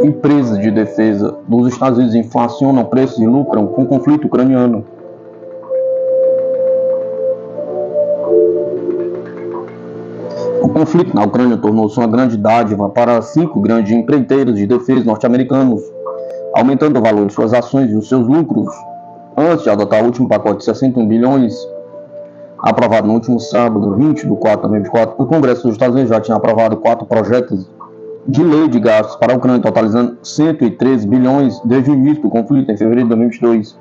Empresas de defesa dos Estados Unidos inflacionam preços e lucram com o conflito ucraniano. O conflito na Ucrânia tornou-se uma grande dádiva para 5 grandes empreiteiros de defesa norte-americanos, aumentando o valor de suas ações e os seus lucros. Antes de adotar o último pacote de 61 bilhões, aprovado no último sábado, 20 de 4 de 2024, o Congresso dos Estados Unidos já tinha aprovado 4 projetos de lei de gastos para a Ucrânia, totalizando 113 bilhões desde o início do conflito em fevereiro de 2022.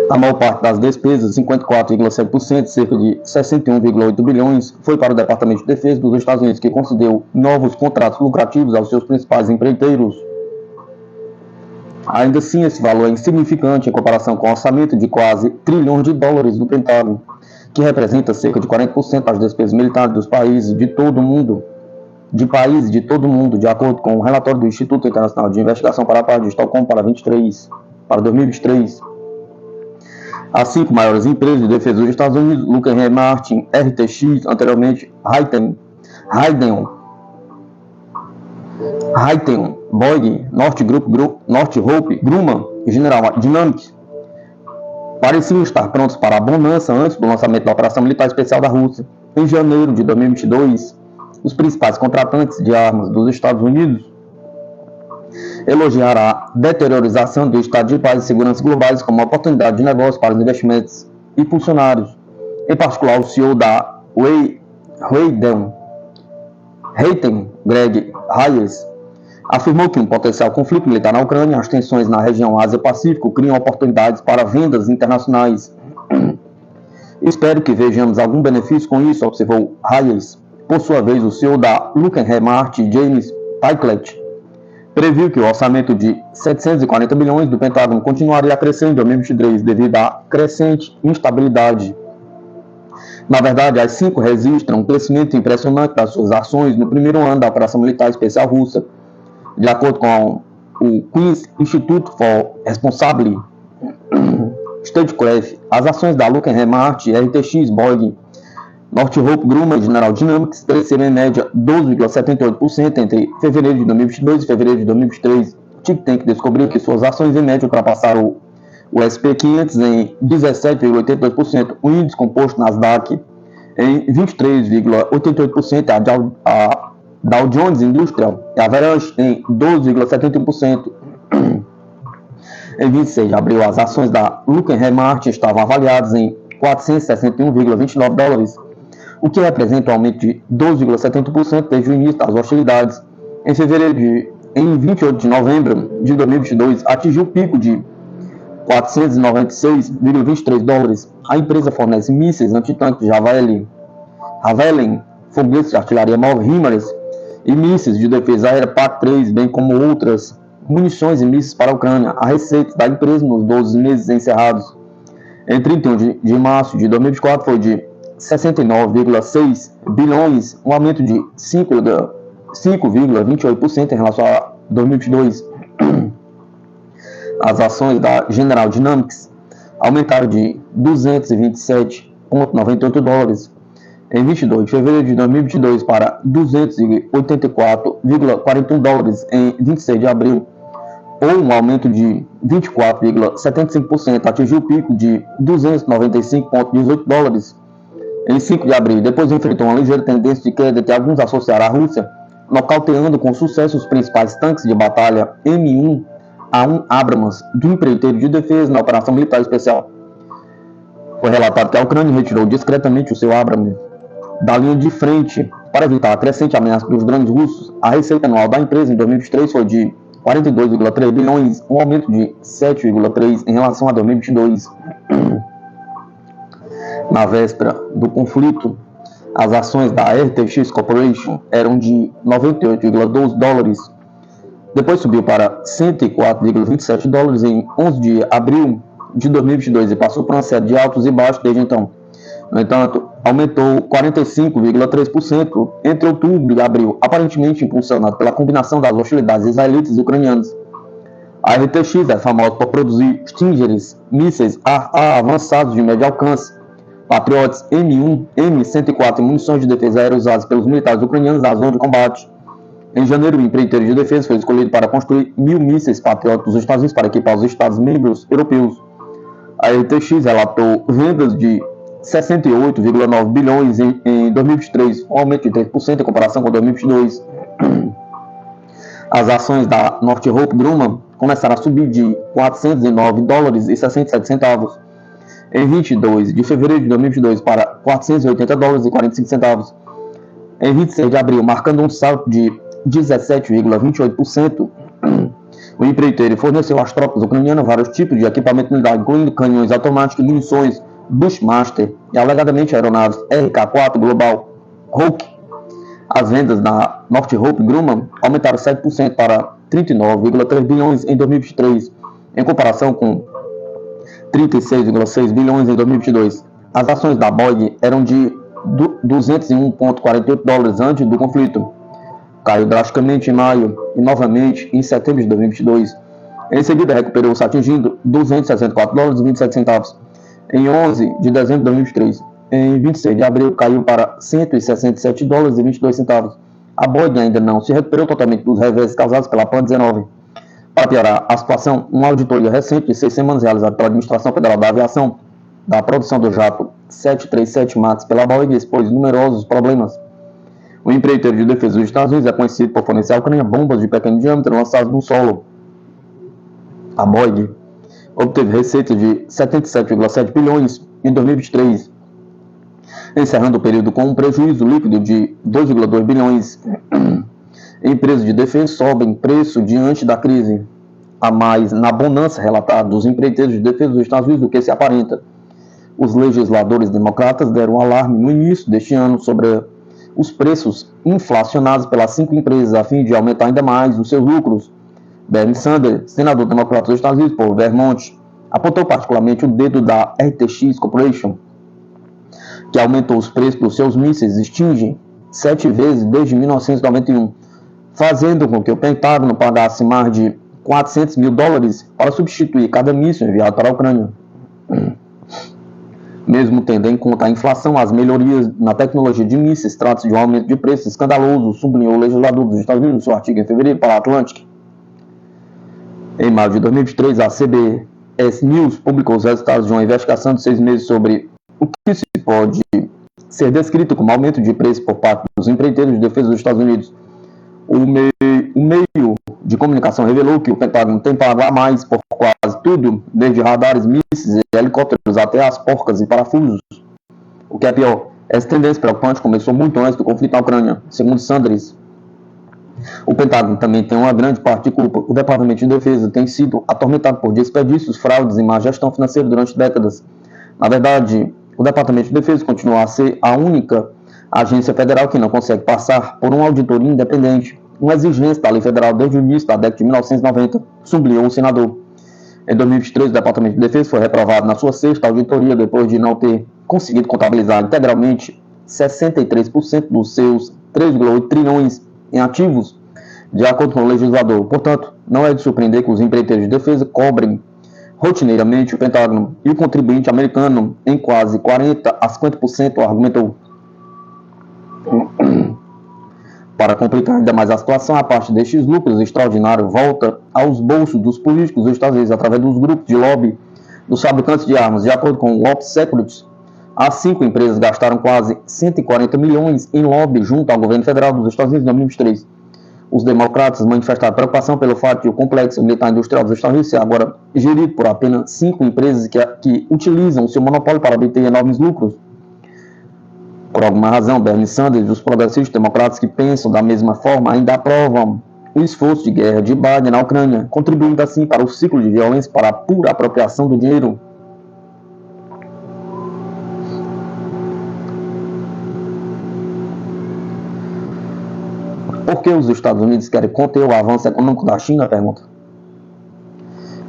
A maior parte das despesas, 54,7%, cerca de 61,8 bilhões, foi para o Departamento de Defesa dos Estados Unidos, que concedeu novos contratos lucrativos aos seus principais empreiteiros. Ainda assim, esse valor é insignificante em comparação com o orçamento de quase $1 trilhão do Pentágono, que representa cerca de 40% das despesas militares dos países de todo o mundo, de acordo com o relatório do Instituto Internacional de Investigação para a Paz de Estocolmo para 2023. As 5 maiores empresas de defesa dos Estados Unidos, Lockheed Martin, RTX, anteriormente Raytheon, Boeing, Northrop Grumman e General Dynamics, pareciam estar prontos para a bonança antes do lançamento da Operação Militar Especial da Rússia. Em janeiro de 2022, os principais contratantes de armas dos Estados Unidos elogiaram a deteriorização do estado de paz e segurança globais como uma oportunidade de negócio para os investimentos e funcionários. Em particular, o CEO da Raytheon, Greg Hayes, afirmou que um potencial conflito militar na Ucrânia e as tensões na região Ásia-Pacífico criam oportunidades para vendas internacionais. Espero que vejamos algum benefício com isso, observou Hayes. Por sua vez, o CEO da Lockheed Martin, James Picklett, previu que o orçamento de 740 bilhões do Pentágono continuaria a crescer em 2023 devido à crescente instabilidade. Na verdade, as 5 registram um crescimento impressionante das suas ações no primeiro ano da Operação Militar Especial Russa. De acordo com o Queen's Institute for Responsible Statecraft, as ações da Lockheed Martin, RTX, Boeing, Northrop Grumman e General Dynamics cresceram em média 12,78% entre fevereiro de 2022 e fevereiro de 2023. O think tank descobriu que suas ações em média ultrapassaram o SP500 em 17,82%, o índice composto Nasdaq em 23,88%, a Dow Jones Industrial e a Average em 12,71%. Em 26 de abril, as ações da Lockheed Martin estavam avaliadas em $461,29, o que representa um aumento de 12,70% desde o início das hostilidades. Em 28 de novembro de 2022, atingiu o pico de $496,23. A empresa fornece mísseis antitanques Javelin, foguetes de artilharia móvel HIMARS e mísseis de defesa aérea PAC-3, bem como outras munições e mísseis para a Ucrânia. A receita da empresa nos 12 meses encerrados em 31 de março de 2024 foi de 69,6 bilhões, um aumento de 5,28% em relação a 2022. As ações da General Dynamics aumentaram de 227,98 dólares em 22 de fevereiro de 2022 para 284,41 dólares em 26 de abril, ou um aumento de 24,75%, atingiu o pico de 295,18 dólares em 5 de abril. Depois enfrentou uma ligeira tendência de queda que alguns associaram à Rússia, nocauteando com sucesso os principais tanques de batalha M1A1 Abrams do empreiteiro de defesa na operação militar especial. Foi relatado que a Ucrânia retirou discretamente o seu Abrams da linha de frente para evitar a crescente ameaça dos drones russos. A receita anual da empresa em 2023 foi de 42,3 bilhões, um aumento de 7,3% em relação a 2022. Na véspera do conflito, as ações da RTX Corporation eram de 98,12 dólares. Depois subiu para 104,27 dólares em 11 de abril de 2022 e passou por uma série de altos e baixos desde então. No entanto, aumentou 45,3% entre outubro e abril, aparentemente impulsionado pela combinação das hostilidades israelitas e ucranianas. A RTX é famosa por produzir Stingers, mísseis AA avançados de médio alcance, Patriots M1, M104 e munições de defesa aérea usadas pelos militares ucranianos na zona de combate. Em janeiro, o empreiteiro de defesa foi escolhido para construir 1.000 mísseis Patriot dos Estados Unidos para equipar os Estados-membros europeus. A RTX relatou vendas de 68,9 bilhões em 2023, um aumento de 3% em comparação com 2022. As ações da Northrop Grumman começaram a subir de 409 dólares e 67 centavos em 22 de fevereiro de 2022 para 480 dólares e 45 centavos em 26 de abril, marcando um salto de 17,28%. O empreiteiro forneceu às tropas ucranianas vários tipos de equipamento militar, incluindo canhões automáticos e munições Bushmaster e alegadamente aeronaves RK-4 Global Hawk. As vendas da Northrop Grumman aumentaram 7% para 39,3 bilhões em 2023, em comparação com 36,6 bilhões em 2022. As ações da Boeing eram de 201,48 dólares antes do conflito. Caiu drasticamente em maio e novamente em setembro de 2022. Em seguida, recuperou-se atingindo 264 dólares e 27 centavos em 11 de dezembro de 2023. Em 26 de abril, caiu para 167 dólares e 22 centavos. A Boeing ainda não se recuperou totalmente dos reveses causados pela Pan-19. Para piorar a situação, uma auditoria recente de 6 semanas realizada pela Administração Federal da Aviação da produção do jato 737 MAX pela Boeing expôs numerosos problemas. O empreiteiro de defesa dos Estados Unidos é conhecido por fornecer à Ucrânia bombas de pequeno diâmetro lançadas no solo. A Boeing obteve receita de 77,7 bilhões em 2023, encerrando o período com um prejuízo líquido de 2,2 bilhões. Empresas de defesa sobem preço diante da crise, a mais na bonança relatada dos empreiteiros de defesa dos Estados Unidos do que se aparenta. Os legisladores democratas deram um alarme no início deste ano sobre os preços inflacionados pelas 5 empresas a fim de aumentar ainda mais os seus lucros. Bernie Sanders, senador democrata dos Estados Unidos por Vermont, apontou particularmente o dedo da RTX Corporation, que aumentou os preços dos seus mísseis Stinger 7 vezes desde 1991, fazendo com que o Pentágono pagasse mais de 400 mil dólares para substituir cada míssil enviado para a Ucrânia. Mesmo tendo em conta a inflação, as melhorias na tecnologia de mísseis trata-se de um aumento de preço escandaloso, sublinhou o legislador dos Estados Unidos no seu artigo em fevereiro para a Atlantic. Em maio de 2023, a CBS News publicou os resultados de uma investigação de 6 meses sobre o que se pode ser descrito como aumento de preço por parte dos empreiteiros de defesa dos Estados Unidos. O meio de comunicação revelou que o Pentágono tem pago a mais por quase tudo, desde radares, mísseis e helicópteros até as porcas e parafusos. O que é pior, essa tendência preocupante começou muito antes do conflito na Ucrânia, segundo Sanders. O Pentágono também tem uma grande parte de culpa. O Departamento de Defesa tem sido atormentado por desperdícios, fraudes e má gestão financeira durante décadas. Na verdade, o Departamento de Defesa continua a ser a única agência federal que não consegue passar por uma auditoria independente, uma exigência da lei federal desde o início da década de 1990, sublinhou o senador. Em 2023, o Departamento de Defesa foi reprovado na sua 6ª auditoria depois de não ter conseguido contabilizar integralmente 63% dos seus 3,8 trilhões em ativos, de acordo com o legislador. Portanto, não é de surpreender que os empreiteiros de defesa cobrem rotineiramente o Pentágono e o contribuinte americano em quase 40% a 50%, argumentou. Para complicar ainda mais a situação, a parte destes lucros extraordinários volta aos bolsos dos políticos dos Estados Unidos através dos grupos de lobby dos fabricantes de armas. De acordo com o Ops Securities, as 5 empresas gastaram quase 140 milhões em lobby junto ao governo federal dos Estados Unidos em 2023. Os democratas manifestaram preocupação pelo fato de o complexo militar industrial dos Estados Unidos ser agora gerido por apenas 5 empresas que utilizam seu monopólio para obter enormes lucros. Por alguma razão, Bernie Sanders e os progressistas democratas que pensam da mesma forma ainda aprovam o esforço de guerra de Biden na Ucrânia, contribuindo assim para o ciclo de violência para a pura apropriação do dinheiro. Por que os Estados Unidos querem conter o avanço econômico da China? Pergunta.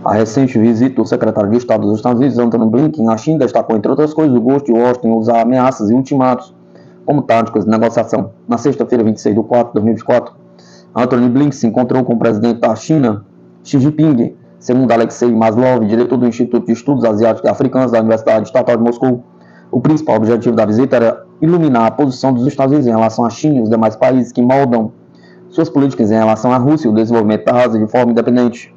A recente visita do secretário de Estado dos Estados Unidos, Antony Blinken, à China destacou, entre outras coisas, o gosto de Washington em usar ameaças e ultimatos como táticas de negociação. Na sexta-feira, 26 de 4 de 2024, Antony Blinken se encontrou com o presidente da China, Xi Jinping. Segundo Alexei Maslov, diretor do Instituto de Estudos Asiáticos e Africanos da Universidade Estatal de Moscou, o principal objetivo da visita era iluminar a posição dos Estados Unidos em relação à China e os demais países que moldam suas políticas em relação à Rússia e o desenvolvimento da Ásia de forma independente.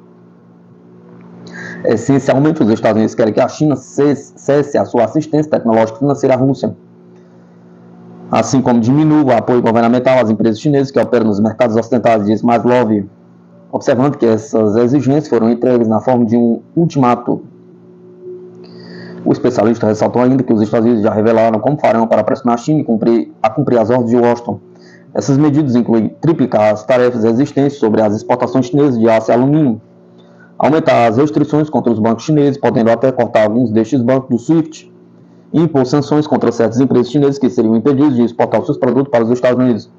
Essencialmente, os Estados Unidos querem que a China cesse a sua assistência tecnológica e financeira à Rússia, assim como diminua o apoio governamental às empresas chinesas que operam nos mercados ocidentais, diz Maslov, observando que essas exigências foram entregues na forma de um ultimato. O especialista ressaltou ainda que os Estados Unidos já revelaram como farão para pressionar a China a cumprir as ordens de Washington. Essas medidas incluem triplicar as tarefas existentes sobre as exportações chinesas de aço e alumínio, aumentar as restrições contra os bancos chineses, podendo até cortar alguns destes bancos do SWIFT, e impor sanções contra certas empresas chinesas que seriam impedidas de exportar os seus produtos para os Estados Unidos.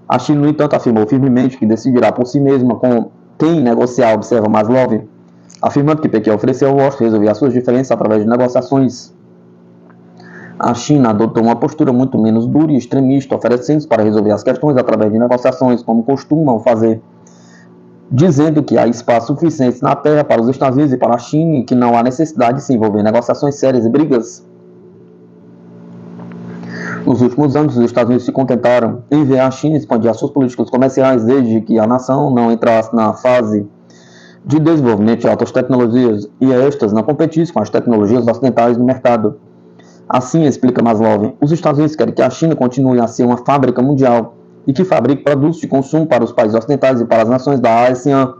A China, no entanto, afirmou firmemente que decidirá por si mesma com quem negociar, observa Maslov, afirmando que Pequim ofereceu ao Washington resolver as suas diferenças através de negociações. A China adotou uma postura muito menos dura e extremista, oferecendo-se para resolver as questões através de negociações, como costumam fazer, dizendo que há espaço suficiente na Terra para os Estados Unidos e para a China e que não há necessidade de se envolver em negociações sérias e brigas. Nos últimos anos, os Estados Unidos se contentaram em ver a China expandir as suas políticas comerciais desde que a nação não entrasse na fase de desenvolvimento de altas tecnologias e estas não competissem com as tecnologias ocidentais no mercado. Assim, explica Maslov, os Estados Unidos querem que a China continue a ser uma fábrica mundial e que fabrique produtos de consumo para os países ocidentais e para as nações da ASEAN,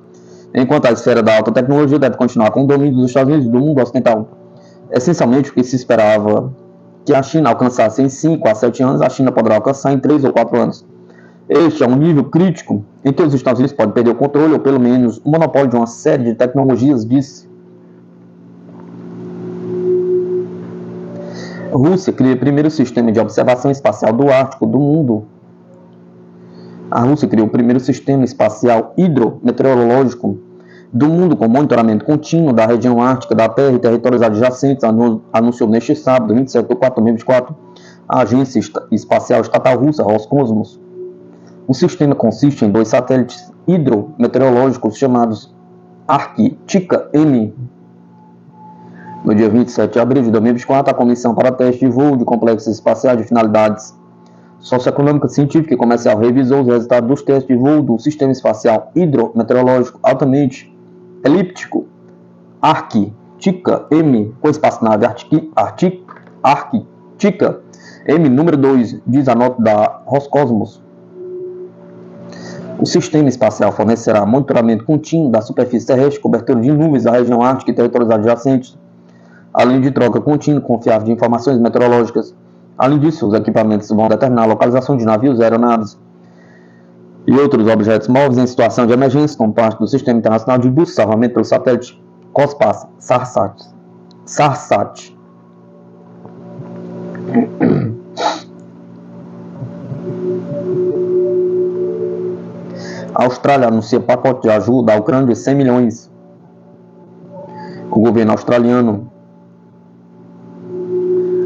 enquanto a esfera da alta tecnologia deve continuar com o domínio dos Estados Unidos e do mundo ocidental. Essencialmente, o que se esperava que a China alcançasse em 5 a 7 anos, a China poderá alcançar em 3 ou 4 anos. Este é um nível crítico em que os Estados Unidos podem perder o controle ou pelo menos o monopólio de uma série de tecnologias, disse. A Rússia cria o primeiro sistema de observação espacial do Ártico do mundo. A Rússia criou o primeiro sistema espacial hidrometeorológico do mundo com monitoramento contínuo da região ártica da Terra e territórios adjacentes, anunciou neste sábado, 27 de 4 de 2024, a Agência Espacial Estatal Russa, Roscosmos. O sistema consiste em 2 satélites hidrometeorológicos chamados Arctica-M. No dia 27 de abril de 2024, a Comissão para Teste de Voo de Complexos Espaciais de Finalidades Socioeconômica, Científica e Comercial revisou os resultados dos testes de voo do Sistema Espacial Hidrometeorológico Altamente Elíptico Arctica-M, com espaçonave Arctica-M número 2, diz a nota da Roscosmos. O sistema espacial fornecerá monitoramento contínuo da superfície terrestre, cobertura de nuvens da região ártica e territórios adjacentes, além de troca contínua e confiável de informações meteorológicas. Além disso, os equipamentos vão determinar a localização de navios, aeronaves e outros objetos móveis em situação de emergência, como parte do Sistema Internacional de Busca e Salvamento pelo Satélite COSPAS-SARSAT. A Austrália anuncia pacote de ajuda à Ucrânia de 100 milhões. O governo australiano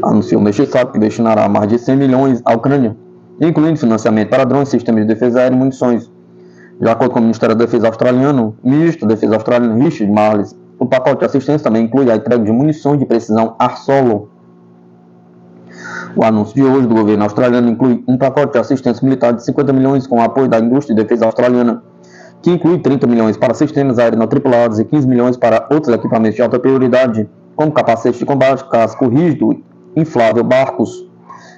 anunciou neste sábado que destinará mais de 100 milhões à Ucrânia, incluindo financiamento para drones, sistemas de defesa aérea e munições. De acordo com o Ministério da Defesa australiano, o ministro da Defesa australiano Richard Marles, o pacote de assistência também inclui a entrega de munições de precisão ar-solo. O anúncio de hoje do governo australiano inclui um pacote de assistência militar de 50 milhões com o apoio da indústria de defesa australiana, que inclui 30 milhões para sistemas aéreos não tripulados e 15 milhões para outros equipamentos de alta prioridade, como capacetes de combate, casco rígido, inflável, barcos,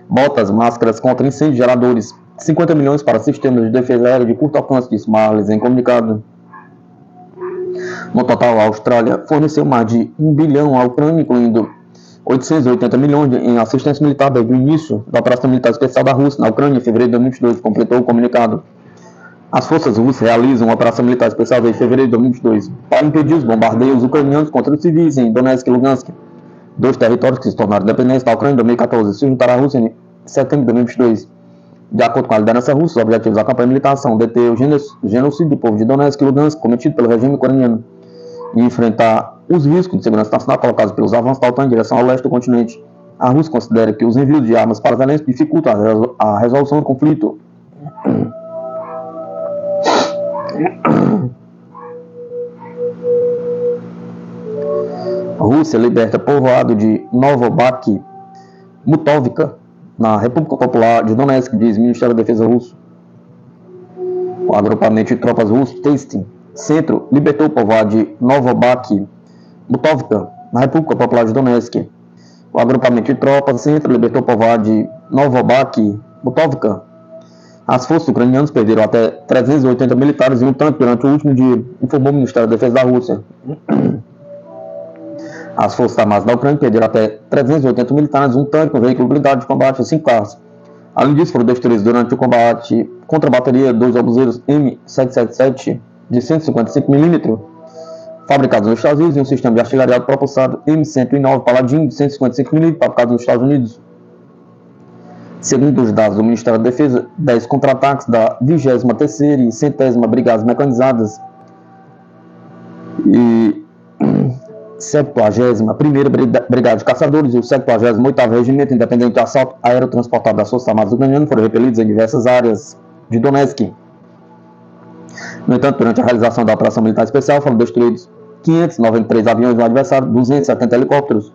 botas, máscaras contra incêndios, geradores, 50 milhões para sistemas de defesa aérea de curto alcance, disse Marles em comunicado. No total, a Austrália forneceu mais de 1 bilhão à Ucrânia, incluindo 880 milhões em assistência militar desde o início da operação militar especial da Rússia na Ucrânia em fevereiro de 2022, completou o comunicado. As forças russas realizam uma operação militar especial em fevereiro de 2022 para impedir os bombardeios ucranianos contra os civis em Donetsk e Lugansk, dois territórios que se tornaram dependentes da Ucrânia em 2014 e se juntaram à Rússia em setembro de 2022. De acordo com a liderança russa, os objetivos da campanha militar são deter o genocídio do povo de Donetsk e Lugansk cometido pelo regime ucraniano e enfrentar os riscos de segurança nacional colocados pelos avanços da OTAN em direção ao leste do continente. A Rússia considera que os envios de armas para Zelensky dificultam a resolução do conflito. A Rússia liberta povoado de Novobak-Mutovka, na República Popular de Donetsk, diz o Ministério da Defesa russo. O agrupamento de tropas russo, Testin Centro, libertou o povoado de Novobak-Mutovka, na República Popular de Donetsk. O agrupamento de tropas Centro libertou o povoado de Novobak-Mutovka. As forças ucranianas perderam até 380 militares e um tanque durante o último dia, informou o Ministério da Defesa da Rússia. As forças armadas da Ucrânia perderam até 380 militares, um tanque, um veículo blindado de combate e 5 carros. Além disso, foram destruídos durante o combate contra a bateria 2 obuseiros M777 de 155mm, fabricados nos Estados Unidos, e um sistema de artilharia propulsado M109 Paladin de 155mm, fabricado nos Estados Unidos. Segundo os dados do Ministério da Defesa, 10 contra-ataques da 23ª e 100ª Brigadas Mecanizadas e 71ª Brigada de Caçadores e o 78º Regimento Independente de Assalto Aerotransportado das Forças Armadas Ucranianas foram repelidos em diversas áreas de Donetsk. No entanto, durante a realização da operação militar especial, foram destruídos 593 aviões do adversário, 270 helicópteros,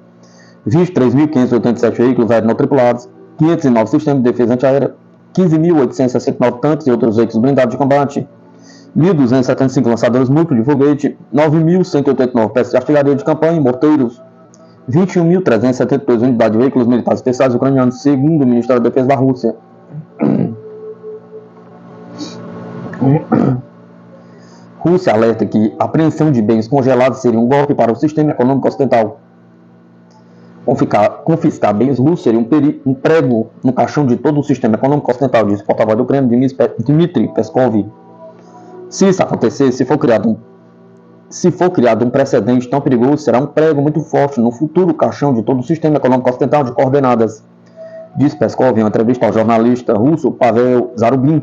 23.587 veículos aéreos não tripulados, 509 sistemas de defesa antiaérea, 15.869 tanques e outros veículos blindados de combate, 1.275 lançadores múltiplos de foguete, 9.189 peças de artilharia de campanha e morteiros, 21.372 unidades de veículos militares especiais ucranianos, segundo o Ministério da Defesa da Rússia. Rússia alerta que a apreensão de bens congelados seria um golpe para o sistema econômico ocidental. Confiscar bens russos seria um prego no caixão de todo o sistema econômico ocidental, disse o porta-voz do Kremlin, Dmitry Peskov. Se isso acontecer, se for criado um precedente tão perigoso, será um prego muito forte no futuro caixão de todo o sistema econômico ocidental de coordenadas, disse Peskov em uma entrevista ao jornalista russo Pavel Zarubin.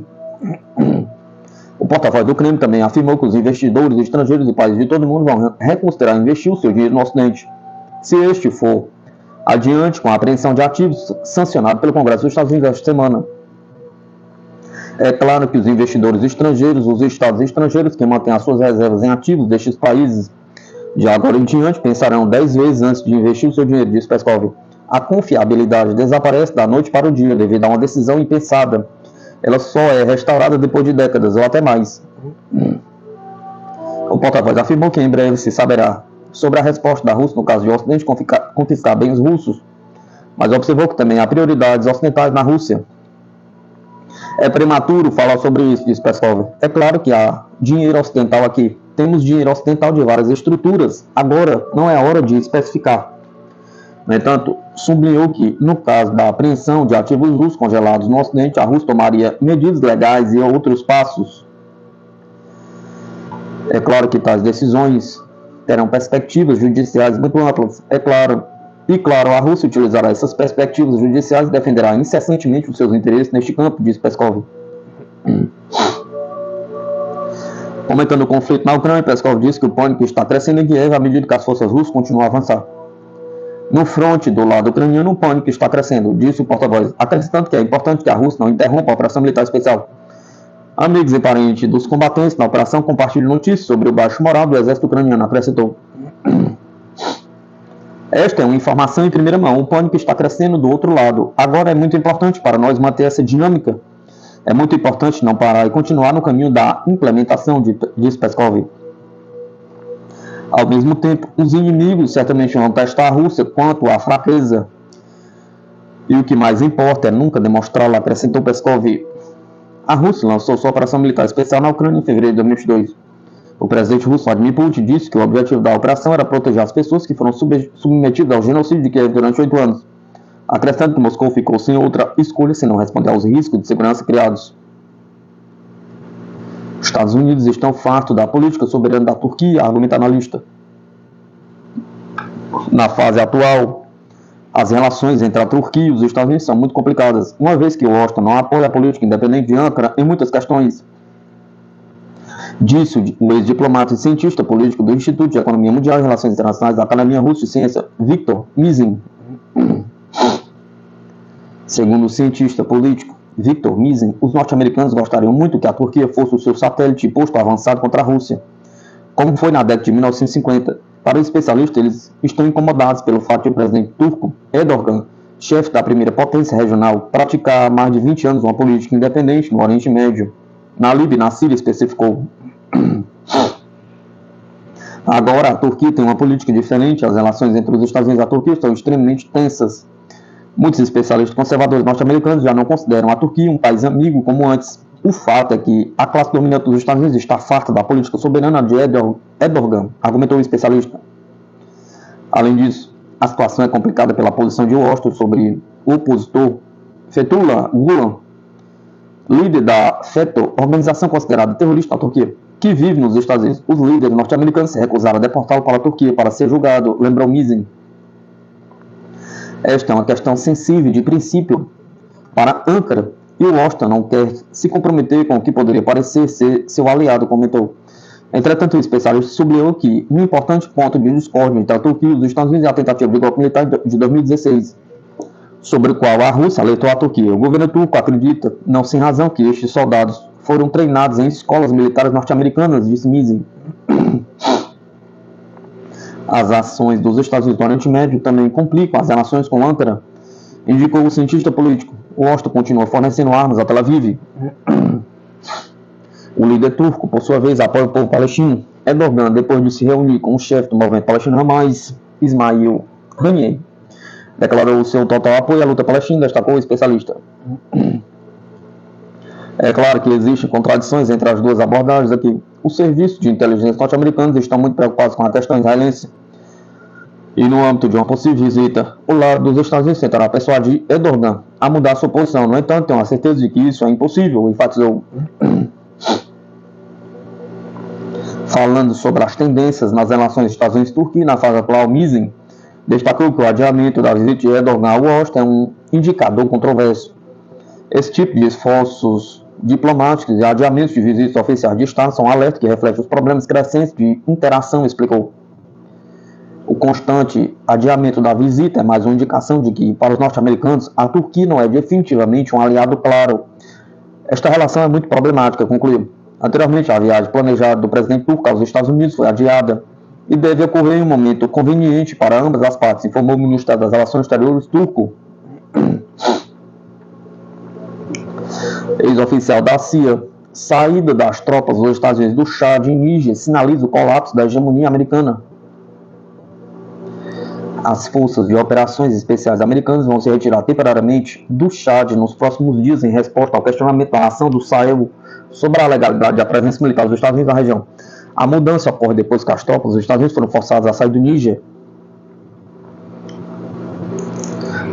O porta-voz do Kremlin também afirmou que os investidores estrangeiros e países de todo o mundo vão reconsiderar investir o seu dinheiro no Ocidente, se este for adiante com a apreensão de ativos sancionado pelo Congresso dos Estados Unidos esta semana. É claro que os investidores estrangeiros, os estados estrangeiros que mantêm as suas reservas em ativos destes países, de agora em diante, pensarão 10 vezes antes de investir o seu dinheiro, disse Peskov. A confiabilidade desaparece da noite para o dia devido a uma decisão impensada. Ela só é restaurada depois de décadas ou até mais. O porta-voz afirmou que em breve se saberá sobre a resposta da Rússia no caso de o Ocidente confiscar bens russos, mas observou que também há prioridades ocidentais na Rússia. É prematuro falar sobre isso, disse Peskov. É claro que há dinheiro ocidental aqui. Temos dinheiro ocidental de várias estruturas. Agora não é a hora de especificar. No entanto, sublinhou que, no caso da apreensão de ativos russos congelados no Ocidente, a Rússia tomaria medidas legais e outros passos. É claro que tais decisões terão perspectivas judiciais muito amplas, é claro. E, claro, a Rússia utilizará essas perspectivas judiciais e defenderá incessantemente os seus interesses neste campo, disse Peskov. Comentando o conflito na Ucrânia, Peskov disse que o pânico está crescendo em Kiev à medida que as forças russas continuam a avançar. No fronte do lado ucraniano, o pânico está crescendo, disse o porta-voz, acrescentando que é importante que a Rússia não interrompa a operação militar especial. Amigos e parentes dos combatentes na operação compartilham notícias sobre o baixo moral do exército ucraniano, acrescentou. Esta é uma informação em primeira mão. O pânico está crescendo do outro lado. Agora é muito importante para nós manter essa dinâmica. É muito importante não parar e continuar no caminho da implementação, diz Peskov. Ao mesmo tempo, os inimigos certamente vão testar a Rússia quanto à fraqueza. E o que mais importa é nunca demonstrá-la, acrescentou Peskov. A Rússia lançou sua operação militar especial na Ucrânia em fevereiro de 2022. O presidente russo Vladimir Putin disse que o objetivo da operação era proteger as pessoas que foram submetidas ao genocídio de Kiev durante 8 anos, acrescentando que Moscou ficou sem outra escolha senão responder aos riscos de segurança criados. Os Estados Unidos estão fartos da política soberana da Turquia, argumenta analista. Na fase atual, as relações entre a Turquia e os Estados Unidos são muito complicadas, uma vez que Washington não apoia a política independente de Ankara em muitas questões. Disse o ex-diplomata e cientista político do Instituto de Economia Mundial e Relações Internacionais da Academia Russa de Ciência, Viktor Mizin. Segundo o cientista político Viktor Mizin, os norte-americanos gostariam muito que a Turquia fosse o seu satélite posto avançado contra a Rússia, como foi na década de 1950. Para o especialista, eles estão incomodados pelo fato de o presidente turco Erdogan, chefe da primeira potência regional, praticar há mais de 20 anos uma política independente no Oriente Médio, na Líbia e na Síria, especificou. Agora, a Turquia tem uma política diferente, as relações entre os Estados Unidos e a Turquia estão extremamente tensas. Muitos especialistas conservadores norte-americanos já não consideram a Turquia um país amigo como antes. O fato é que a classe dominante dos Estados Unidos está farta da política soberana de Erdogan, argumentou o especialista. Além disso, a situação é complicada pela posição de Washington sobre o opositor Fethullah Gulen, líder da FETÖ, organização considerada terrorista na Turquia, que vive nos Estados Unidos. Os líderes norte-americanos se recusaram a deportá-lo para a Turquia para ser julgado, lembrou Mizin. Esta é uma questão sensível de princípio para Ankara, e Washington não quer se comprometer com o que poderia parecer ser seu aliado, comentou. Entretanto, o especialista sublinhou que um importante ponto de discórdia entre a Turquia e os Estados Unidos é a tentativa de golpe militar de 2016, sobre o qual a Rússia alertou a Turquia. O governo turco acredita, não sem razão, que estes soldados foram treinados em escolas militares norte-americanas, disse Mizin. As ações dos Estados Unidos no Oriente Médio também complicam as relações com Ankara, indicou o cientista político. Washington continua fornecendo armas a Tel Aviv. O líder turco, por sua vez, apoia o povo palestino. Erdogan, depois de se reunir com o chefe do movimento palestino Hamas, Ismail Haniyeh, declarou seu total apoio à luta palestina, destacou o especialista. É claro que existem contradições entre as duas abordagens aqui. Os serviços de inteligência norte-americanos estão muito preocupados com a questão israelense. E no âmbito de uma possível visita, o lado dos Estados Unidos tentará persuadir Erdogan a mudar sua posição. No entanto, tenho a certeza de que isso é impossível, enfatizou. Falando sobre as tendências nas relações Estados Unidos-Turquia na fase atual, Mizin destacou que o adiamento da visita de Erdogan a Washington é um indicador controverso. Esse tipo de esforços diplomáticos e adiamentos de visitas oficiais de Estado são um alerta que reflete os problemas crescentes de interação, explicou. O constante adiamento da visita é mais uma indicação de que, para os norte-americanos, a Turquia não é definitivamente um aliado claro. Esta relação é muito problemática, concluiu. Anteriormente, a viagem planejada do presidente turco aos Estados Unidos foi adiada e deve ocorrer em um momento conveniente para ambas as partes, informou o ministro das Relações Exteriores turco. Ex-oficial da CIA, saída das tropas dos Estados Unidos do Chad e Níger sinaliza o colapso da hegemonia americana. As forças de operações especiais americanas vão se retirar temporariamente do Chad nos próximos dias em resposta ao questionamento da nação do Sahel sobre a legalidade da presença militar dos Estados Unidos na região. A mudança ocorre depois que as tropas dos Estados Unidos foram forçadas a sair do Níger.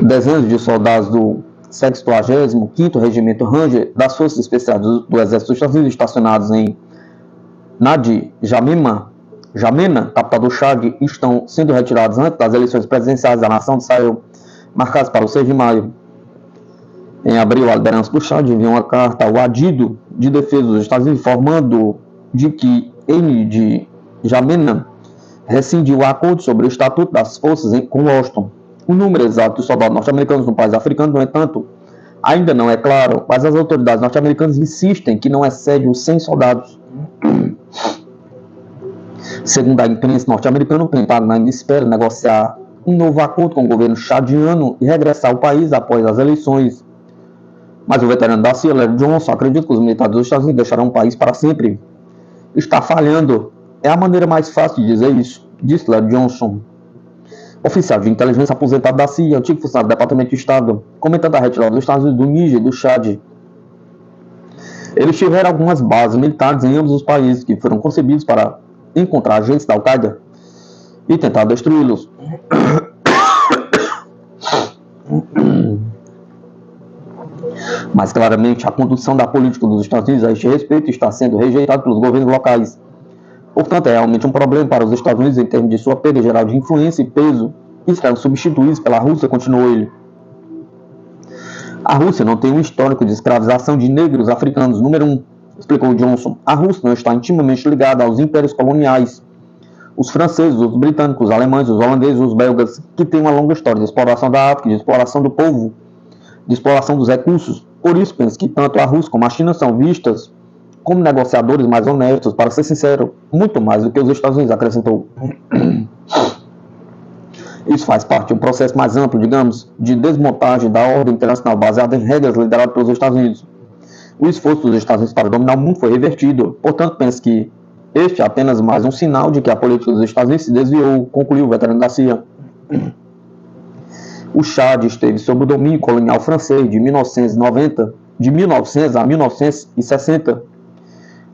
Dezenas de soldados do 75º Regimento Ranger das Forças Especiais do Exército dos Estados Unidos estacionados em Nadi Jamena, capital do Chad, estão sendo retirados antes das eleições presidenciais da nação do Sahel, marcadas para o 6 de maio. Em abril, a liderança do Chad enviou uma carta ao Adido de Defesa dos Estados Unidos informando de que de Jamena rescindiu o acordo sobre o estatuto das forças com Washington. O número exato de soldados norte-americanos no país africano, no entanto, ainda não é claro, mas as autoridades norte-americanas insistem que não excede os 100 soldados. Segundo a imprensa norte-americana, o Pentágono ainda espera negociar um novo acordo com o governo chadiano e regressar ao país após as eleições. Mas o veterano da CIA, Larry Johnson, acredita que os militares dos Estados Unidos deixarão o país para sempre. Está falhando. É a maneira mais fácil de dizer isso, disse Larry Johnson, oficial de inteligência aposentado da CIA, antigo funcionário do Departamento de Estado, comentando a retirada dos Estados Unidos do Níger e do Chad. Eles tiveram algumas bases militares em ambos os países que foram concebidos para encontrar agentes da Al-Qaeda e tentar destruí-los. Mas claramente a condução da política dos Estados Unidos a este respeito está sendo rejeitada pelos governos locais. Portanto, é realmente um problema para os Estados Unidos em termos de sua perda geral de influência e peso, e serão substituídos pela Rússia, continuou ele. A Rússia não tem um histórico de escravização de negros africanos, número 1, explicou Johnson. A Rússia não está intimamente ligada aos impérios coloniais. Os franceses, os britânicos, os alemães, os holandeses, os belgas, que têm uma longa história de exploração da África, de exploração do povo, de exploração dos recursos. Por isso, penso que tanto a Rússia como a China são vistas como negociadores mais honestos, para ser sincero, muito mais do que os Estados Unidos, acrescentou. Isso faz parte de um processo mais amplo, digamos, de desmontagem da ordem internacional baseada em regras liderado pelos Estados Unidos. O esforço dos Estados Unidos para dominar o mundo foi revertido, portanto, penso que este é apenas mais um sinal de que a política dos Estados Unidos se desviou, concluiu o veterano da CIA. O Chad esteve sob o domínio colonial francês de 1900 a 1960.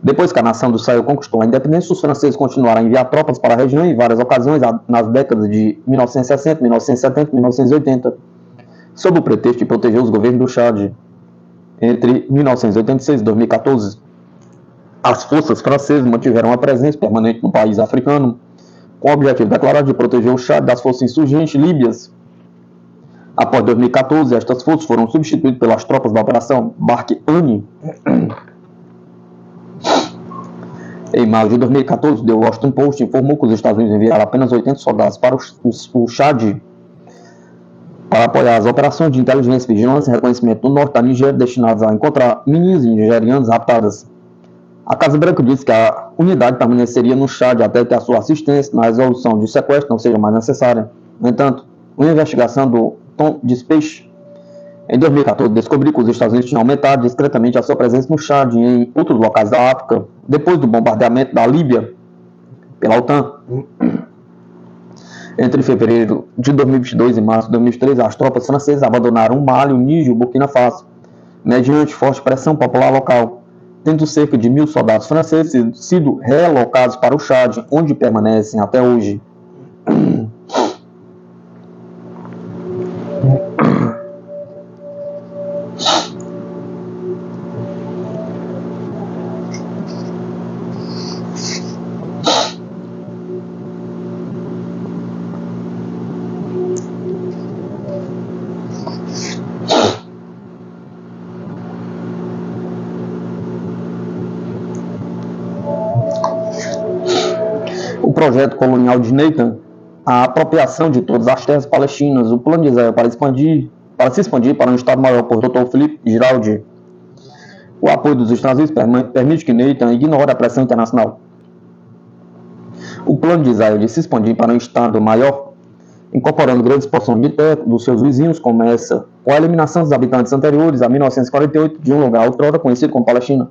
Depois que a nação do Sahel conquistou a independência, os franceses continuaram a enviar tropas para a região em várias ocasiões nas décadas de 1960, 1970 e 1980, sob o pretexto de proteger os governos do Chad. Entre 1986 e 2014, as forças francesas mantiveram uma presença permanente no país africano, com o objetivo declarado de proteger o Chad das forças insurgentes líbias. Após 2014, estas forças foram substituídas pelas tropas da Operação Barkhane. Em maio de 2014, The Washington Post informou que os Estados Unidos enviaram apenas 80 soldados para o Chad para apoiar as operações de inteligência, vigilância e reconhecimento no norte da Nigéria destinadas a encontrar meninas nigerianas raptadas. A Casa Branca disse que a unidade permaneceria no Chad até que a sua assistência na resolução de sequestro não seja mais necessária. No entanto, uma investigação do Tom Dispatch em 2014 descobriu que os Estados Unidos tinham aumentado discretamente a sua presença no Chad e em outros locais da África, depois do bombardeamento da Líbia pela OTAN. Entre fevereiro de 2022 e março de 2023, as tropas francesas abandonaram o Mali, o Níger e o Burkina Faso, mediante forte pressão popular local, tendo cerca de 1.000 soldados franceses sido realocados para o Chad, onde permanecem até hoje. O projeto colonial de Nathan, a apropriação de todas as terras palestinas, o plano de Israel para se expandir para um Estado maior por Dr. Philippe Giraldi. O apoio dos Estados Unidos permite que Nathan ignore a pressão internacional. O plano de Israel de se expandir para um Estado maior, incorporando grandes porções de terra dos seus vizinhos, começa com a eliminação dos habitantes anteriores a 1948 de um lugar outrora conhecido como Palestina.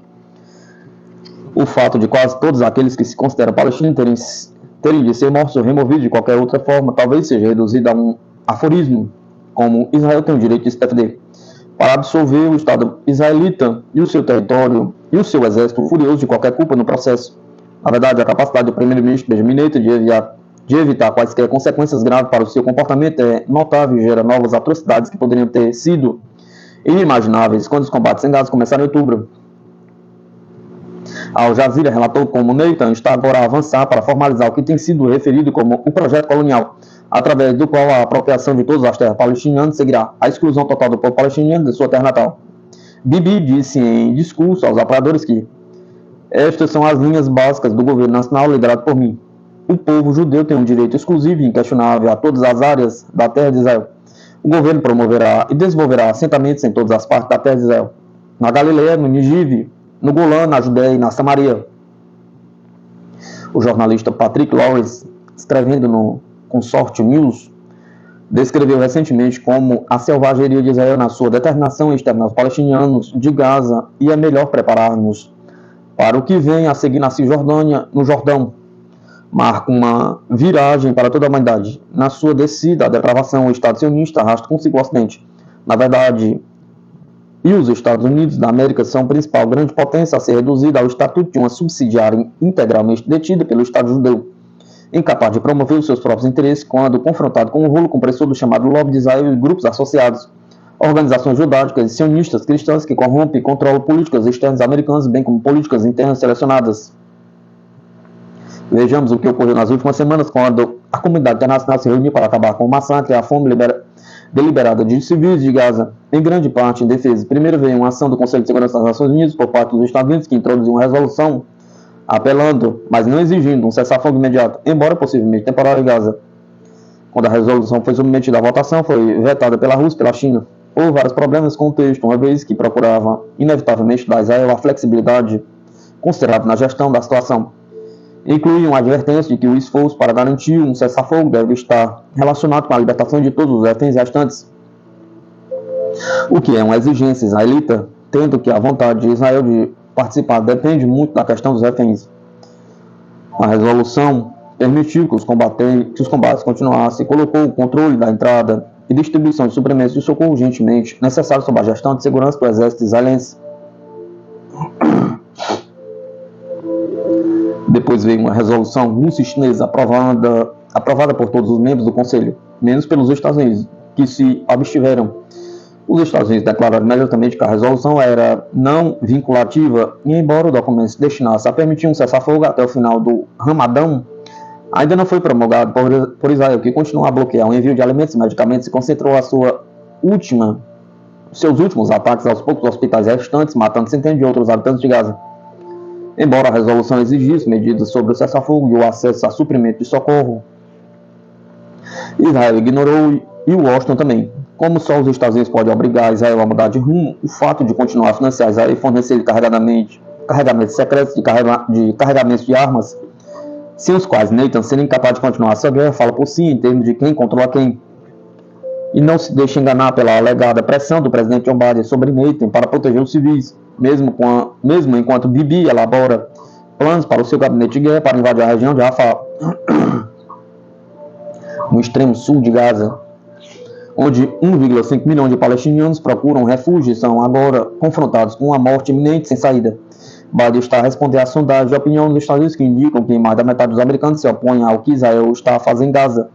O fato de quase todos aqueles que se consideram palestinos terem de ser mortos ou removidos de qualquer outra forma talvez seja reduzido a um aforismo, como Israel tem o direito de se defender, para absolver o Estado israelita e o seu território e o seu exército furioso de qualquer culpa no processo. Na verdade, a capacidade do primeiro-ministro Benjamin Netanyahu de evitar quaisquer consequências graves para o seu comportamento é notável e gera novas atrocidades que poderiam ter sido inimagináveis quando os combates em Gaza começaram em outubro. A Al Jazeera relatou como Nathan está agora a avançar para formalizar o que tem sido referido como o projeto colonial, através do qual a apropriação de todas as terras palestinianas seguirá a exclusão total do povo palestiniano de sua terra natal. Bibi disse em discurso aos apoiadores que estas são as linhas básicas do governo nacional liderado por mim. O povo judeu tem um direito exclusivo e inquestionável a todas as áreas da terra de Israel. O governo promoverá e desenvolverá assentamentos em todas as partes da terra de Israel, na Galileia, no Nínive, no Golã, na Judéia e na Samaria. O jornalista Patrick Lawrence, escrevendo no Consortium News, descreveu recentemente como a selvageria de Israel na sua determinação em exterminar os palestinianos de Gaza e é melhor preparar-nos para o que vem a seguir na Cisjordânia, no Jordão. Marca uma viragem para toda a humanidade. Na sua descida à depravação, o Estado sionista arrasta consigo o Ocidente. Na verdade, e os Estados Unidos da América são a principal grande potência a ser reduzida ao estatuto de uma subsidiária integralmente detida pelo Estado judeu, incapaz de promover os seus próprios interesses quando confrontado com o rolo compressor do chamado Lobby de Israel e grupos associados, organizações judaicas e sionistas cristãs que corrompem e controlam políticas externas americanas, bem como políticas internas selecionadas. Vejamos o que ocorreu nas últimas semanas quando a comunidade internacional se reuniu para acabar com o massacre e a fome deliberada de civis de Gaza, em grande parte em defesa. Primeiro veio uma ação do Conselho de Segurança das Nações Unidas por parte dos Estados Unidos que introduziu uma resolução apelando, mas não exigindo, um cessar-fogo imediato, embora possivelmente temporário em Gaza. Quando a resolução foi submetida à votação, foi vetada pela Rússia e pela China. Houve vários problemas com o texto, uma vez que procurava, inevitavelmente, dar a Israel a flexibilidade considerada na gestão da situação. Incluíam a advertência de que o esforço para garantir um cessar-fogo deve estar relacionado com a libertação de todos os reféns restantes, o que é uma exigência israelita, tendo que a vontade de Israel de participar depende muito da questão dos reféns. A resolução permitiu que os combates continuassem e colocou o controle da entrada e distribuição de suprimentos de socorro urgentemente necessários sob a gestão de segurança do exército israelense. Depois veio uma resolução russo-chinesa aprovada por todos os membros do Conselho, menos pelos Estados Unidos, que se abstiveram. Os Estados Unidos declararam imediatamente que a resolução era não vinculativa e, embora o documento se destinasse a permitir um cessar-fogo até o final do Ramadão, ainda não foi promulgado por Israel, que continua a bloquear o envio de alimentos e medicamentos e concentrou seus últimos ataques aos poucos hospitais restantes, matando centenas de outros habitantes de Gaza. Embora a resolução exigisse medidas sobre o cessar-fogo e o acesso a suprimento de socorro, Israel ignorou e Washington também. Como só os Estados Unidos podem obrigar Israel a mudar de rumo, o fato de continuar a financiar Israel e fornecer carregamentos secretos de carregamentos de armas, sem os quais Nathan seria incapaz de continuar a sua guerra, fala por si em termos de quem controla quem. E não se deixe enganar pela alegada pressão do presidente Joe Biden sobre Nathan para proteger os civis, mesmo enquanto Bibi elabora planos para o seu gabinete de guerra para invadir a região de Rafah, no extremo sul de Gaza, onde 1,5 milhão de palestinianos procuram refúgio e são agora confrontados com uma morte iminente sem saída. Biden está a responder à sondagem de opinião dos Estados Unidos que indicam que mais da metade dos americanos se opõem ao que Israel está a fazer em Gaza.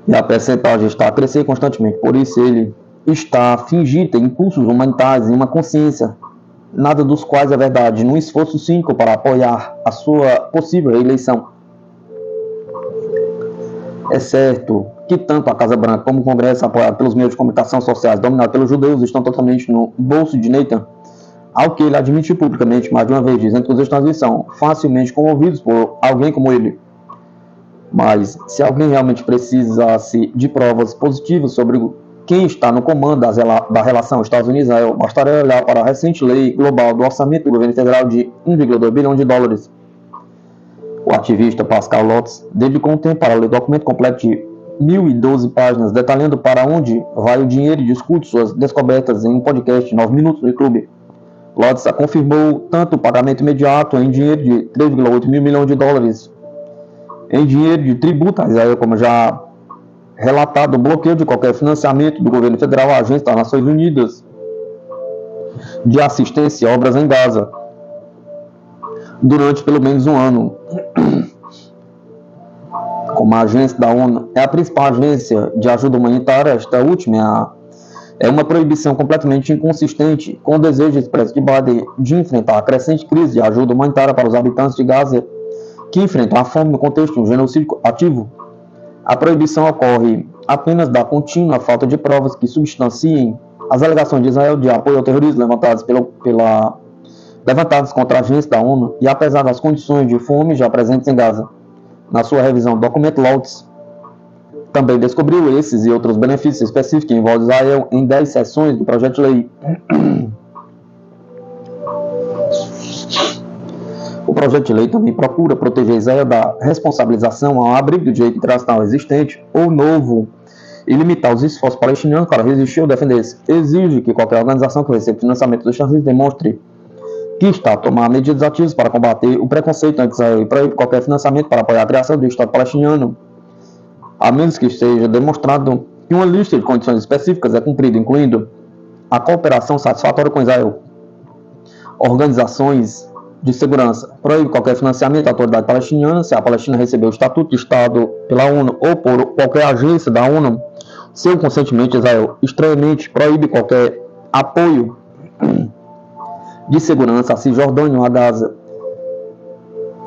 E a percentagem está a crescer constantemente. Por isso ele está a fingir ter impulsos humanitários e uma consciência, nada dos quais é verdade, num esforço cínico para apoiar a sua possível reeleição. É certo que tanto a Casa Branca como o Congresso, apoiado pelos meios de comunicação sociais dominados pelos judeus, estão totalmente no bolso de Nathan, ao que ele admitiu publicamente mais de uma vez, dizendo que os Estados Unidos são facilmente comovidos por alguém como ele. Mas, se alguém realmente precisasse de provas positivas sobre quem está no comando da relação Estados Unidos-Israel, bastaria olhar para a recente lei global do orçamento do governo federal de 1,2 bilhão de dólares. O ativista Pascal Lotz dedicou um tempo para ler o documento completo de 1.012 páginas, detalhando para onde vai o dinheiro e discute suas descobertas em um podcast de 9 minutos no YouTube. Lotz confirmou tanto o pagamento imediato em dinheiro de 3,8 mil milhões de dólares em dinheiro de tributo a Israel, como já relatado o bloqueio de qualquer financiamento do governo federal à Agência das Nações Unidas de assistência a obras em Gaza durante pelo menos um ano. Como a agência da ONU é a principal agência de ajuda humanitária, esta última é uma proibição completamente inconsistente com o desejo expresso de Biden de enfrentar a crescente crise de ajuda humanitária para os habitantes de Gaza que enfrentam a fome no contexto de um genocídio ativo. A proibição ocorre apenas da contínua falta de provas que substanciem as alegações de Israel de apoio ao terrorismo levantadas contra a agência da ONU e apesar das condições de fome já presentes em Gaza. Na sua revisão do documento, Lotz também descobriu esses e outros benefícios específicos que envolvem Israel em 10 seções do projeto de lei. O projeto de lei também procura proteger Israel da responsabilização ao abrigo do direito internacional existente ou novo e limitar os esforços palestinianos para resistir ou defender-se. Exige que qualquer organização que receba financiamento dos Estados Unidos demonstre que está a tomar medidas ativas para combater o preconceito anti-Israel e proíbe qualquer financiamento para apoiar a criação do Estado palestiniano, a menos que seja demonstrado que uma lista de condições específicas é cumprida, incluindo a cooperação satisfatória com Israel. Organizações de segurança. Proíbe qualquer financiamento à autoridade palestiniana se a Palestina receber o estatuto de Estado pela ONU ou por qualquer agência da ONU, sem o consentimento de Israel. Estranhamente, proíbe qualquer apoio de segurança a Cisjordânia ou a Gaza,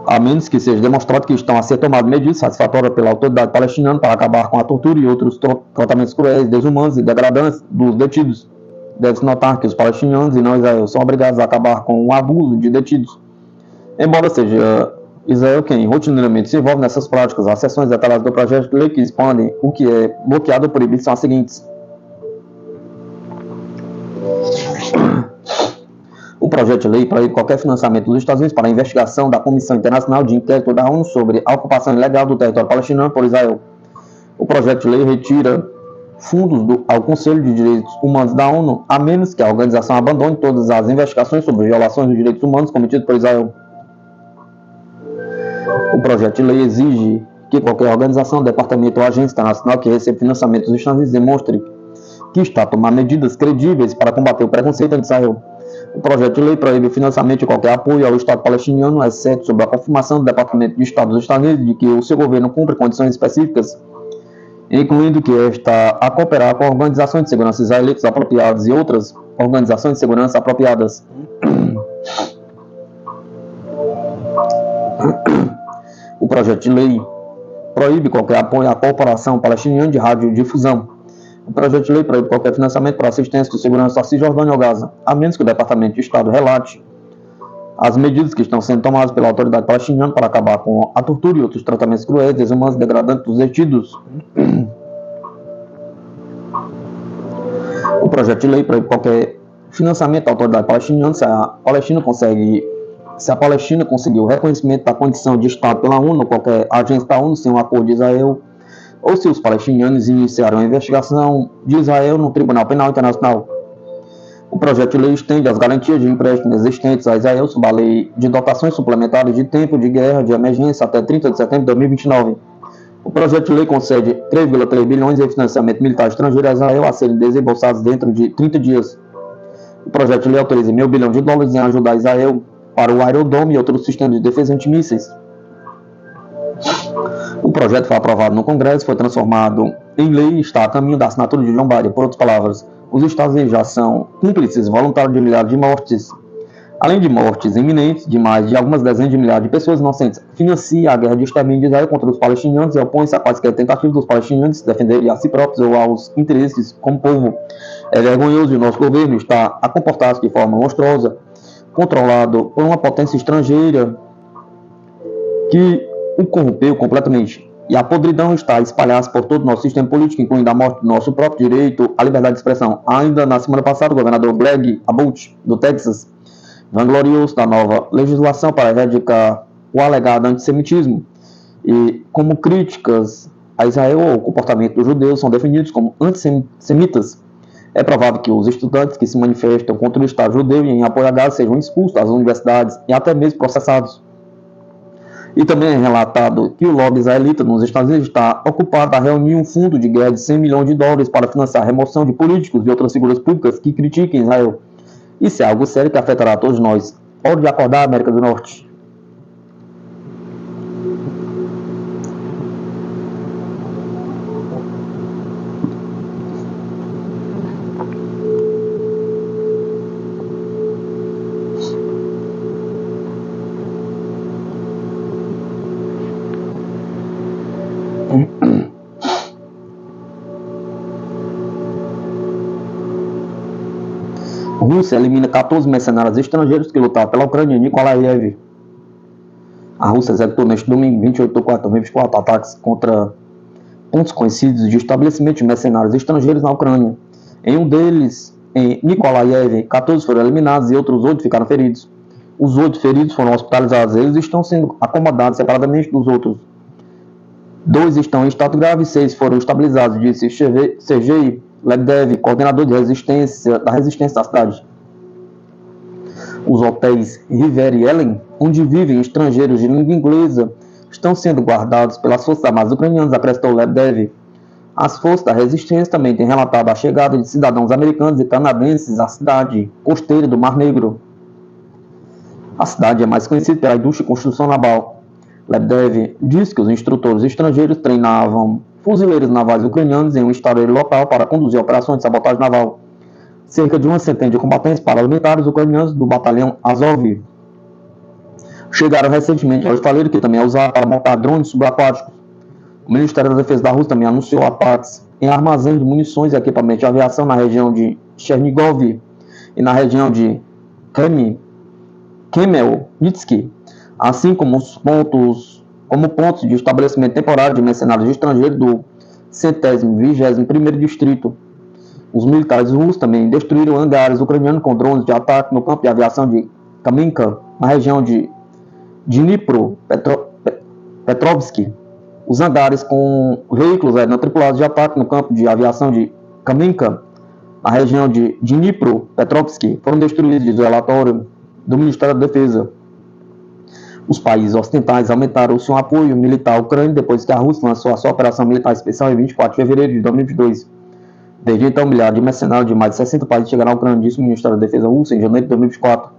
a menos que seja demonstrado que estão a ser tomadas medidas satisfatórias pela autoridade palestina para acabar com a tortura e outros tratamentos cruéis, desumanos e degradantes dos detidos. Deve-se notar que os palestinianos e não Israel são obrigados a acabar com o abuso de detidos. Embora seja Israel quem rotineiramente se envolve nessas práticas, as seções detalhadas do projeto de lei que expandem o que é bloqueado ou proibido são as seguintes. O projeto de lei proíbe qualquer financiamento dos Estados Unidos para a investigação da Comissão Internacional de Inquérito da ONU sobre a ocupação ilegal do território palestiniano por Israel. O projeto de lei retira fundos ao Conselho de Direitos Humanos da ONU, a menos que a organização abandone todas as investigações sobre violações dos direitos humanos cometidas por Israel. O projeto de lei exige que qualquer organização, departamento ou agência internacional que receba financiamento dos Estados Unidos demonstre que está a tomar medidas credíveis para combater o preconceito anti-Israel. O projeto de lei proíbe o financiamento de qualquer apoio ao Estado palestiniano, exceto sob a confirmação do Departamento de Estado dos Estados Unidos de que o seu governo cumpre condições específicas, incluindo que está a cooperar com organizações de segurança israelitas apropriadas e outras organizações de segurança apropriadas. O projeto de lei proíbe qualquer apoio à corporação palestiniana de radiodifusão. O projeto de lei proíbe qualquer financiamento para assistência de segurança a Cisjordânia ou Gaza, a menos que o Departamento de Estado relate as medidas que estão sendo tomadas pela autoridade palestiniana para acabar com a tortura e outros tratamentos cruéis, desumanos e degradantes dos detidos. O projeto de lei proíbe qualquer financiamento à autoridade palestiniana se a Palestina conseguir o reconhecimento da condição de Estado pela ONU ou qualquer agência da ONU sem um acordo de Israel, ou se os palestinianos iniciaram a investigação de Israel no Tribunal Penal Internacional. O projeto de lei estende as garantias de empréstimo existentes a Israel sob a lei de dotações suplementares de tempo de guerra de emergência até 30 de setembro de 2029. O projeto de lei concede 3,3 bilhões em financiamento militar estrangeiro a Israel a serem desembolsados dentro de 30 dias. O projeto de lei autoriza $1.000 bilhões em ajudar Israel para o Iron Dome e outros sistemas de defesa antimísseis. O projeto foi aprovado no Congresso, foi transformado em lei e está a caminho da assinatura de John Biden. Por outras palavras, os Estados Unidos já são cúmplices voluntários de milhares de mortes. Além de mortes iminentes de mais de algumas dezenas de milhares de pessoas inocentes, financia a guerra de extermínio de Israel contra os palestinianos e opõe-se a quaisquer tentativas dos palestinianos de se defenderem a si próprios ou aos interesses como povo. É vergonhoso e o nosso governo está a comportar-se de forma monstruosa, controlado por uma potência estrangeira que o corrompeu completamente. E a podridão está a espalhar-se por todo o nosso sistema político, incluindo a morte do nosso próprio direito à liberdade de expressão. Ainda na semana passada, o governador Greg Abbott, do Texas, vangloriou-se da nova legislação para erradicar o alegado antissemitismo. E como críticas a Israel ou o comportamento dos judeus são definidos como antissemitas, é provável que os estudantes que se manifestam contra o Estado judeu e em apoio a Gaza sejam expulsos das universidades e até mesmo processados. E também é relatado que o lobby israelita nos Estados Unidos está ocupado a reunir um fundo de guerra de $100 milhões para financiar a remoção de políticos e outras figuras públicas que critiquem Israel. Isso é algo sério que afetará a todos nós. Hora de acordar, América do Norte. Rússia elimina 14 mercenários estrangeiros que lutaram pela Ucrânia em Nikolaev. A Rússia executou neste domingo, 28 de 4 de 2024, ataques contra pontos conhecidos de estabelecimento de mercenários estrangeiros na Ucrânia. Em um deles, em Nikolaev, 14 foram eliminados e outros 8 ficaram feridos. Os 8 feridos foram hospitalizados. Eles estão sendo acomodados separadamente dos outros. 2 estão em estado grave e 6 foram estabilizados, disse Sergei Lebedev, coordenador da resistência da cidade. Os hotéis Riviera e Ellen, onde vivem estrangeiros de língua inglesa, estão sendo guardados pelas forças armadas ucranianas, acrescentou Lebedev. As forças da resistência também têm relatado a chegada de cidadãos americanos e canadenses à cidade costeira do Mar Negro. A cidade é mais conhecida pela indústria de construção naval. Lebedev disse que os instrutores estrangeiros treinavam fuzileiros navais ucranianos em um estaleiro local para conduzir operações de sabotagem naval. Cerca de uma centena de combatentes paramilitares ucranianos do batalhão Azov chegaram recentemente ao estaleiro, que também é usado para montar drones subaquáticos. O Ministério da Defesa da Rússia também anunciou ataques em armazéns de munições e equipamentos de aviação na região de Chernigov e na região de Khmelnytsk, assim como pontos de estabelecimento temporário de mercenários estrangeiros do 121º Distrito. Os militares russos também destruíram hangares ucranianos com drones de ataque no campo de aviação de Kamenka, na região de Dnipropetrovsk. Os hangares com veículos não tripulados de ataque no campo de aviação de Kamenka, na região de Dnipropetrovsk, foram destruídos, diz o relatório do Ministério da Defesa. Os países ocidentais aumentaram o seu apoio militar à Ucrânia depois que a Rússia lançou a sua operação militar especial em 24 de fevereiro de 2022. Desde então, milhares de mercenários de mais de 60 países chegaram à Ucrânia, disse o Ministério da Defesa russo em janeiro de 2024.